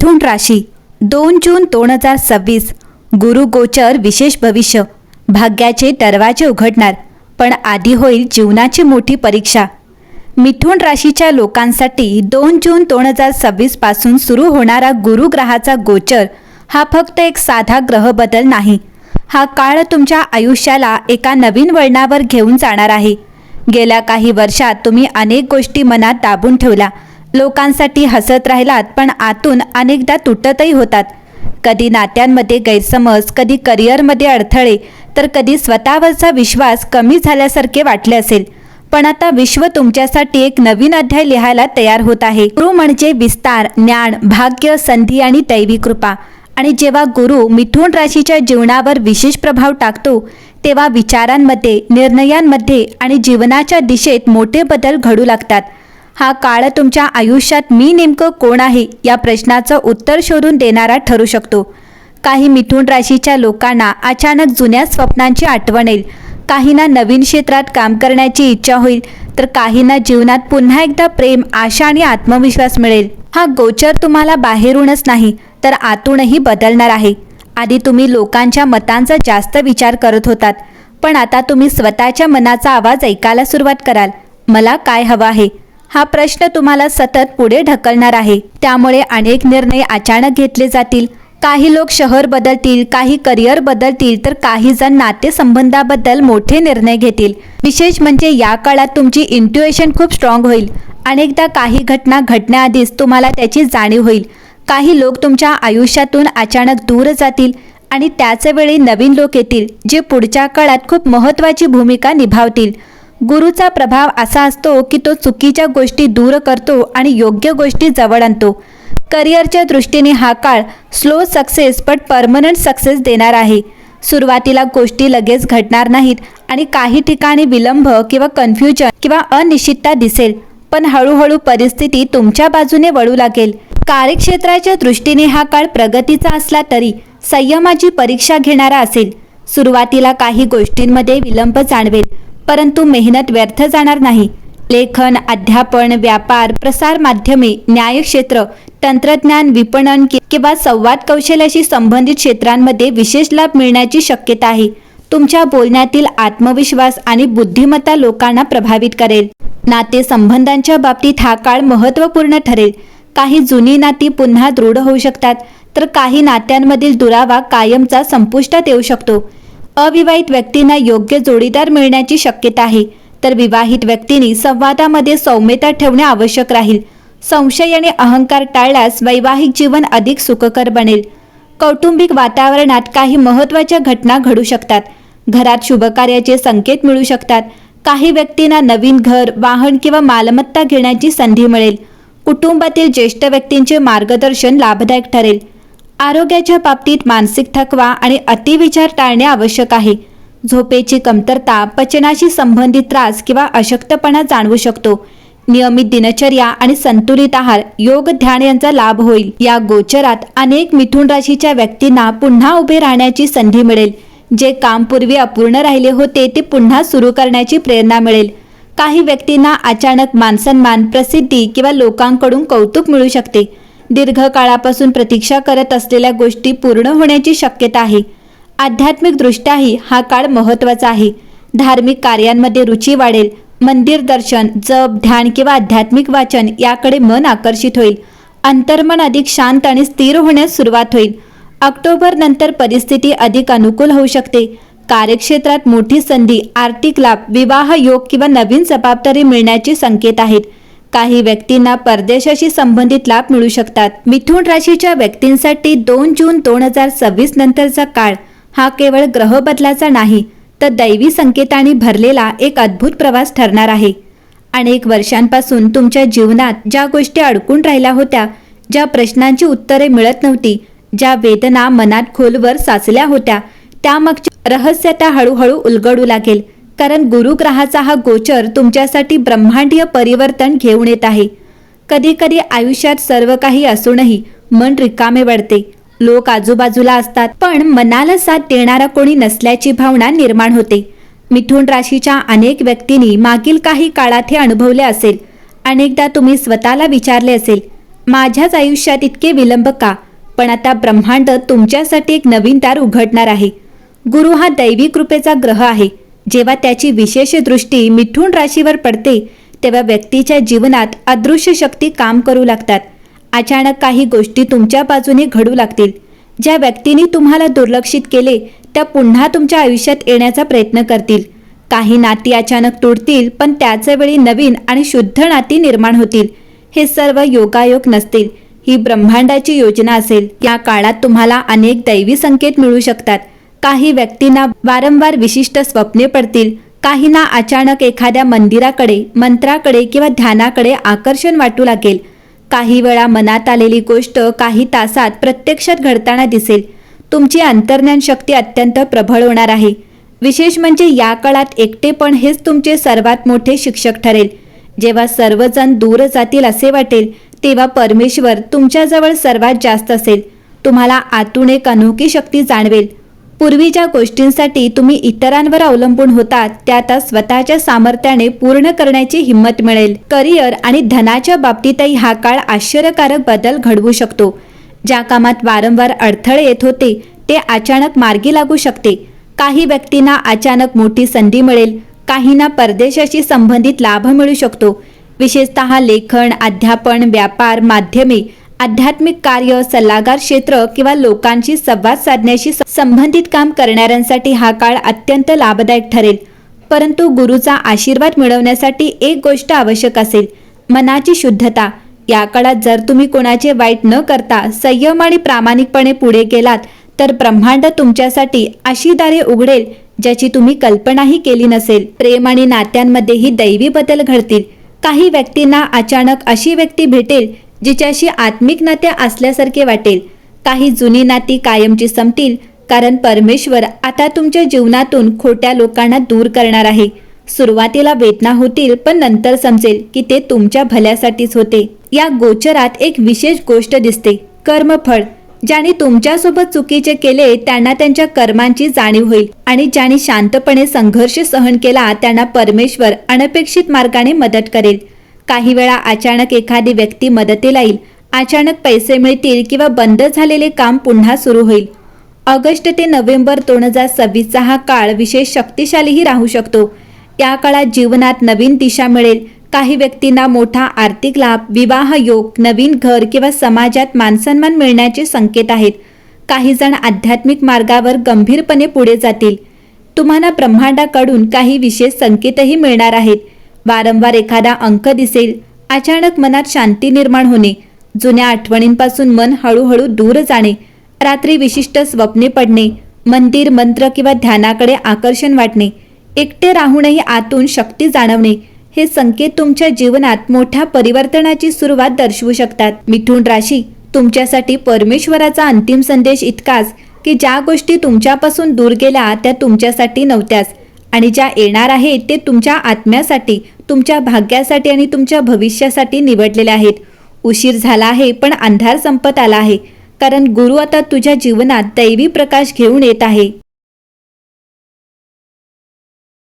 मिथुन राशी 2 जून 2026 गुरु गोचर विशेष भविष्य भाग्याचे दरवाजे उघडणार, पण आधी होईल जीवनाची मोठी परीक्षा। मिथुन राशीच्या लोकांसाठी 2 जून 2026 पासून सुरू होणारा गुरु ग्रहाचा गोचर हा फक्त एक साधा ग्रह बदल नाही। हा काळ तुमच्या आयुष्याला एका नवीन वळणावर घेऊन जाणार आहे। गेल्या काही वर्षात तुम्ही अनेक गोष्टी मनात दाबून ठेवल्या, लोकांसाठी हसत राहिलात, पण आतून अनेकदा तुटतही होतात। कधी नात्यांमध्ये गैरसमज, कधी करिअरमध्ये अडथळे, तर कधी स्वतःवरचा विश्वास कमी झाल्यासारखे वाटले असेल। पण आता विश्व तुमच्यासाठी एक नवीन अध्याय लिहायला तयार होत आहे। गुरु म्हणजे विस्तार, ज्ञान, भाग्य, संधी आणि दैवी कृपा। आणि जेव्हा गुरु मिथुन राशीच्या जीवनावर विशेष प्रभाव टाकतो, तेव्हा विचारांमध्ये, निर्णयांमध्ये आणि जीवनाच्या दिशेत मोठे बदल घडू लागतात। हा काळ तुमच्या आयुष्यात मी नेमकं कोण आहे या प्रश्नाचं उत्तर शोधून देणारा ठरू शकतो। काही मिथुन राशीच्या लोकांना अचानक जुन्या स्वप्नांची आठवण येईल, काहींना नवीन क्षेत्रात काम करण्याची इच्छा होईल, तर काहींना जीवनात पुन्हा एकदा प्रेम, आशा आणि आत्मविश्वास मिळेल। हा गोचर तुम्हाला बाहेरूनच नाही तर आतूनही बदलणार आहे। आधी तुम्ही लोकांच्या मतांचा जास्त विचार करत होतात, पण आता तुम्ही स्वतःच्या मनाचा आवाज ऐकायला सुरुवात कराल। मला काय हवं आहे हा प्रश्न तुम्हाला सतत पुढे ढकलणार आहे। त्यामुळे अनेक निर्णय अचानक घेतले जातील। काही लोक शहर बदलतील, काही करिअर बदलतील, तर काही जण नातेसंबंधाबद्दल मोठे निर्णय घेतील। विशेष म्हणजे या काळात तुमची इंट्युएशन खूप स्ट्रॉंग होईल। अनेकदा काही घटना घडण्याआधीच तुम्हाला त्याची जाणीव होईल। काही लोक तुमच्या आयुष्यातून अचानक दूर जातील आणि त्याच वेळी नवीन लोक येतील, जे पुढच्या काळात खूप महत्त्वाची भूमिका निभावतील। गुरुचा प्रभाव असा असतो की तो चुकीच्या गोष्टी दूर करतो आणि योग्य गोष्टी जवळ आणतो। करिअरच्या दृष्टीने हा काळ स्लो सक्सेस पण परमनंट सक्सेस देणार आहे। सुरुवातीला गोष्टी लगेच घडणार नाहीत आणि काही ठिकाणी विलंब किंवा कन्फ्युजन किंवा अनिश्चितता दिसेल, पण हळूहळू परिस्थिती तुमच्या बाजूने वळू लागेल। कार्यक्षेत्राच्या दृष्टीने हा काळ प्रगतीचा असला तरी संयमाची परीक्षा घेणारा असेल। सुरुवातीला काही गोष्टींमध्ये विलंब जाणवेल, परंतु मेहनत व्यर्थ जाणार नाही। लेखन, अध्यापन, व्यापार, प्रसार माध्यमे, न्यायक्षेत्र, तंत्रज्ञान, विपणन किंवा संवाद कौशल्याशी संबंधित क्षेत्रांमध्ये विशेष लाभ मिळण्याची शक्यता आहे। तुमच्या बोलण्यातील आत्मविश्वास आणि बुद्धिमत्ता लोकांना प्रभावित करेल। नातेसंबंधांच्या बाबतीत हा काळ महत्त्वपूर्ण ठरेल। काही जुनी नाती पुन्हा दृढ होऊ शकतात, तर काही नात्यांमधील दुरावा कायमचा संपुष्टात येऊ शकतो। अविवाहित व्यक्तींना योग्य जोडीदार मिळण्याची शक्यता आहे, तर विवाहित व्यक्तींनी संवादामध्ये सौम्यता ठेवणे आवश्यक राहील। संशय आणि अहंकार टाळल्यास वैवाहिक जीवन अधिक सुखकर बनेल। कौटुंबिक वातावरणात काही महत्त्वाच्या घटना घडू शकतात। घरात शुभकार्याचे संकेत मिळू शकतात। काही व्यक्तींना नवीन घर, वाहन किंवा मालमत्ता घेण्याची संधी मिळेल। कुटुंबातील ज्येष्ठ व्यक्तींचे मार्गदर्शन लाभदायक ठरेल। आरोग्याच्या बाबतीत मानसिक थकवा आणि अतिविचार टाळणे आवश्यक आहे। झोपेची कमतरता, पचनाशी संबंधित त्रास किंवा अशक्तपणा जाणवू शकतो। नियमित दिनचर्या आणि संतुलित आहार, योग, ध्यान यांचा लाभ होईल। या गोचरात अनेक मिथुन राशीच्या व्यक्तींना पुन्हा उभे राहण्याची संधी मिळेल। जे काम पूर्वी अपूर्ण राहिले होते ते पुन्हा सुरू करण्याची प्रेरणा मिळेल। काही व्यक्तींना अचानक मानसन्मान, प्रसिद्धी किंवा लोकांकडून कौतुक मिळू शकते। दीर्घकाळापासून प्रतीक्षा करत असलेल्या गोष्टी पूर्ण होण्याची शक्यता आहे। आध्यात्मिकदृष्ट्याही हा काळ महत्त्वाचा आहे। धार्मिक कार्यांमध्ये रुची वाढेल। मंदिर दर्शन, जप, ध्यान किंवा आध्यात्मिक वाचन याकडे मन आकर्षित होईल। अंतर्मन अधिक शांत आणि स्थिर होण्यास सुरुवात होईल। ऑक्टोबर नंतर परिस्थिती अधिक अनुकूल होऊ शकते। कार्यक्षेत्रात मोठी संधी, आर्थिक लाभ, विवाह योग किंवा नवीन जबाबदारी मिळण्याचे संकेत आहेत। काही व्यक्तींना परदेशाशी संबंधित लाभ मिळू शकतात। मिथुन राशीच्या व्यक्तींसाठी 2 जून 2026 नंतरचा काळ हा केवळ ग्रह बदलाचा नाही, तर दैवी संकेतांनी भरलेला एक अद्भुत प्रवास ठरणार आहे। अनेक वर्षांपासून तुमच्या जीवनात ज्या गोष्टी अडकून राहिल्या होत्या, ज्या प्रश्नांची उत्तरे मिळत नव्हती, ज्या वेदना मनात खोलवर साचल्या होत्या, त्यामागचे रहस्य आता हळूहळू उलगडू लागेल। कारण गुरुग्रहाचा हा गोचर तुमच्यासाठी ब्रह्मांडीय परिवर्तन घेऊन येत आहे। कधी कधी आयुष्यात सर्व काही असूनही मन रिकामे वाटते। लोक आजूबाजूला असतात, पण मनाला साथ देणारा कोणी नसल्याची भावना निर्माण होते। मिथुन राशीच्या अनेक व्यक्तींनी मागील काही काळात हे अनुभवले असेल। अनेकदा तुम्ही स्वतःला विचारले असेल, माझ्याच आयुष्यात इतके विलंब का? पण आता ब्रह्मांड तुमच्यासाठी एक नवीन दार उघडणार आहे. गुरु हा दैवी कृपेचा ग्रह आहे. जेव्हा त्याची विशेष दृष्टी मिथुन राशीवर पडते तेव्हा व्यक्तीच्या जीवनात अदृश्य शक्ती काम करू लागतात. अचानक काही गोष्टी तुमच्या बाजूने घडू लागतील. ज्या व्यक्तींनी तुम्हाला दुर्लक्षित केले त्या पुन्हा तुमच्या आयुष्यात येण्याचा प्रयत्न करतील. काही नाती अचानक तुटतील, पण त्याच वेळी नवीन आणि शुद्ध नाती निर्माण होतील. हे सर्व योगायोग नसतील, ही ब्रह्मांडाची योजना असेल. या काळात तुम्हाला अनेक दैवी संकेत मिळू शकतात. काही व्यक्तींना वारंवार विशिष्ट स्वप्ने पडतील. काहींना अचानक एखाद्या मंदिराकडे, मंत्राकडे किंवा ध्यानाकडे आकर्षण वाटू लागेल. काही वेळा मनात आलेली गोष्ट काही तासात प्रत्यक्षात घडताना दिसेल. तुमची अंतर्ज्ञान शक्ती अत्यंत प्रबळ होणार आहे. विशेष म्हणजे या काळात एकटेपण हेच तुमचे सर्वात मोठे शिक्षक ठरेल. जेव्हा सर्वजण दूर जातील असे वाटेल तेव्हा परमेश्वर तुमच्याजवळ सर्वात जास्त असेल. तुम्हाला आतून एक अनोखी शक्ती जाणवेल. पूर्वी ज्या गोष्टींसाठी तुम्ही इतरांवर अवलंबून होतात त्या आता स्वतःच्या सामर्थ्याने पूर्ण करण्याची हिंमत मिळेल. करिअर आणि धनाच्या बाबतीतही हा काळ आश्चर्यकारक बदल घडवू शकतो. ज्या कामात वारंवार अडथळे येत होते ते अचानक मार्गी लागू शकते. काही व्यक्तींना अचानक मोठी संधी मिळेल. काहींना परदेशाशी संबंधित लाभ मिळू शकतो. विशेषतः लेखन, अध्यापन, व्यापार, माध्यमे, आध्यात्मिक कार्य, सल्लागार क्षेत्र किंवा लोकांशी संवाद साधण्याशी संबंधित काम करणाऱ्यांसाठी हा काळ अत्यंत लाभदायक ठरेल. परंतु गुरुचा आशीर्वाद मिळवण्यासाठी एक गोष्ट आवश्यक असेल, मनाची शुद्धता. या काळात जर तुम्ही कोणाचे वाईट न करता संयम आणि प्रामाणिकपणे पुढे गेलात तर ब्रह्मांड तुमच्यासाठी अशी दारे उघडेल ज्याची तुम्ही कल्पनाही केली नसेल. प्रेम आणि नात्यांमध्येही दैवी बदल घडतील. काही व्यक्तींना अचानक अशी व्यक्ती भेटेल जिच्याशी आत्मिक नाते असल्यासारखे वाटेल. काही जुनी नाती कायमची संपतील, कारण परमेश्वर आता तुमच्या जीवनातून खोट्या लोकांना दूर करणार आहे. सुरुवातीला वेदना होतील, पण नंतर समजेल की ते तुमच्या भल्यासाठीच होते. या गोचरात एक विशेष गोष्ट दिसते, कर्मफळ. ज्यांनी तुमच्यासोबत चुकीचे केले त्यांना त्यांच्या कर्मांची जाणीव होईल आणि ज्यांनी शांतपणे संघर्ष सहन केला त्यांना परमेश्वर अनपेक्षित मार्गाने मदत करेल. काही वेळा अचानक एखादी व्यक्ती मदतीला येईल. अचानक पैसे मिळतील किंवा बंद झालेले काम पुन्हा सुरू होईल. ऑगस्ट ते नोव्हेंबर 2026 हा काळ विशेष शक्तिशालीही राहू शकतो. या काळात जीवनात नवीन दिशा मिळेल. काही व्यक्तींना मोठा आर्थिक लाभ, विवाह योग, नवीन घर किंवा समाजात मानसन्मान मिळण्याचे संकेत आहेत. काही जण आध्यात्मिक मार्गावर गंभीरपणे पुढे जातील. तुम्हाला ब्रह्मांडाकडून काही विशेष संकेतही मिळणार आहेत. वारंवार एखादा अंक दिसेल. अचानक मनात शांती निर्माण होणे. जुन्या आठवणींपासून मन हळूहळू दूर जाणे. रात्री विशिष्ट स्वप्ने पडणे. मंदिर, मंत्र किंवा ध्यानाकडे आकर्षण वाटणे. एकटे राहूनही आतून शक्ती जाणवणे. हे संकेत तुमच्या जीवनात मोठ्या परिवर्तनाची सुरुवात दर्शवू शकतात. मिथुन राशी, तुमच्यासाठी परमेश्वराचा अंतिम संदेश इतकाच की ज्या गोष्टी तुमच्यापासून दूर गेल्या त्या तुमच्यासाठी नव्हत्याच आणि ज्या येणार आहेत ते तुमच्या आत्म्यासाठी, तुमच्या भाग्यासाठी आणि तुमच्या भविष्यासाठी निवडलेले आहेत. उशीर झाला आहे, पण अंधार संपत आला आहे, कारण गुरु आता तुझ्या जीवनात दैवी प्रकाश घेऊन येत आहे.